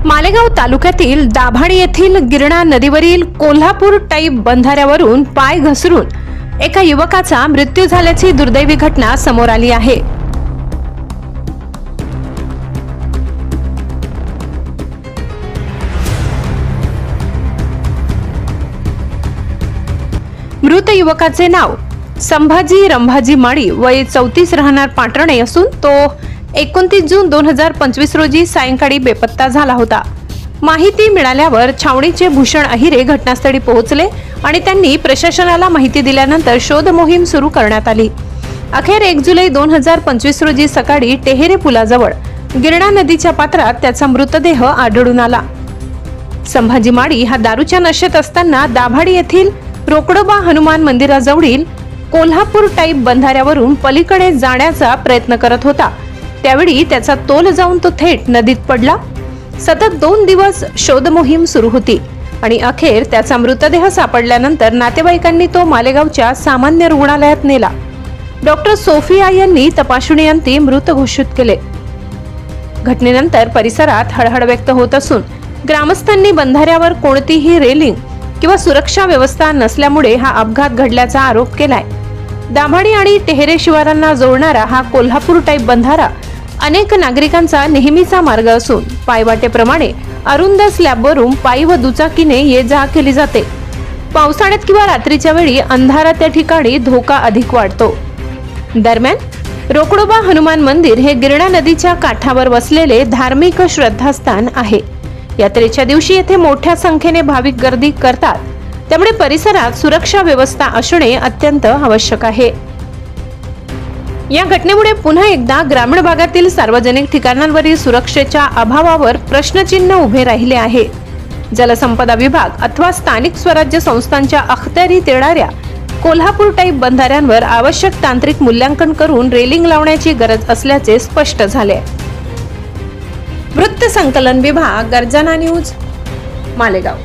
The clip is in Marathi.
मालेगाव तालुक्यातील दाभाडी येथील गिरणा नदीवरील कोल्हापूर टाईप बंधाऱ्यावरून पाय घसरून एका युवकाचा मृत्यू झाल्याची दुर्दैवी घटना समोर आली आहे। मृत युवकाचे नाव संभाजी रंभाजी माळी, वय 34, राहणार पाटणे असून तो 29 जून 2025 रोजी सायंकाळी बेपत्ता झाला होता। माहिती मिळाल्यावर छावणीचे भूषण अहिरे घटनास्थळी पोहोचले आणि त्यांनी प्रशासनाला माहिती दिल्यानंतर शोध मोहीम सुरू करण्यात आली। अखेर 1 जुलै 2025 रोजी सकाळी टेहेरे पुलाजवळ गिरणा नदीच्या पात्रात त्याचा मृतदेह आढळून आला। संभाजी माळी हा दारूच्या नशेत असताना दाभाडी येथील रोकडोबा हनुमान मंदिराजवळील कोल्हापूर टाईप बंधाऱ्यावरून पलीकडे जाण्याचा प्रयत्न करत होता। त्यावेळी त्याचा तोल जाऊन तो थेट नदीत पडला। सतत 2 दिवस शोध मोहीम सुरू होती आणि अखेर त्याचा मृतदेह सापडल्यानंतर नातेवाईकांनी तो मालेगावच्या सामान्य रुग्णालयात नेला। डॉक्टर सोफिया यांनी तपासणीअंती मृत घोषित केले। घटनेनंतर परिसरात हळहळ व्यक्त होत असून ग्रामस्थांनी बंधाऱ्यावर कोणतीही रेलिंग किंवा सुरक्षा व्यवस्था नसल्यामुळे हा अपघात घडल्याचा आरोप केलाय। दाभाडी आणि टेहेरे शिवारांना जोडणारा हा कोल्हापूर टाईप बंधारा अनेक नागरिकांचा नेहमीचा मार्ग असून पायवाटेप्रमाणे अरुंद स्लॅबवरून पायी व दुचाकीने ये जा केली जाते। पावसाळ्यात किंवा रात्रीच्या वेळी अंधारात त्या ठिकाणी धोका अधिक वाढतो। दरम्यान रोकडोबा हनुमान मंदिर हे गिरणा नदीच्या काठावर वसलेले धार्मिक श्रद्धास्थान आहे। यात्रेच्या दिवशी येथे मोठ्या संख्येने भाविक गर्दी करतात, त्यामुळे परिसरात सुरक्षा व्यवस्था असणे अत्यंत आवश्यक आहे। या घटनेमुळे पुन्हा एकदा ग्रामीण भागातील सार्वजनिक ठिकाणांवरील सुरक्षेच्या अभावावर प्रश्नचिन्ह उभे राहिले आहे। जलसंपदा विभाग अथवा स्थानिक स्वराज्य संस्थांच्या अखत्यारीत येणाऱ्या कोल्हापूर टाईप बंधाऱ्यांवर आवश्यक तांत्रिक मूल्यांकन करून रेलिंग लावण्याची गरज असल्याचे स्पष्ट झाले। वृत्त संकलन विभाग, गर्जना न्यूज, मालेगाव।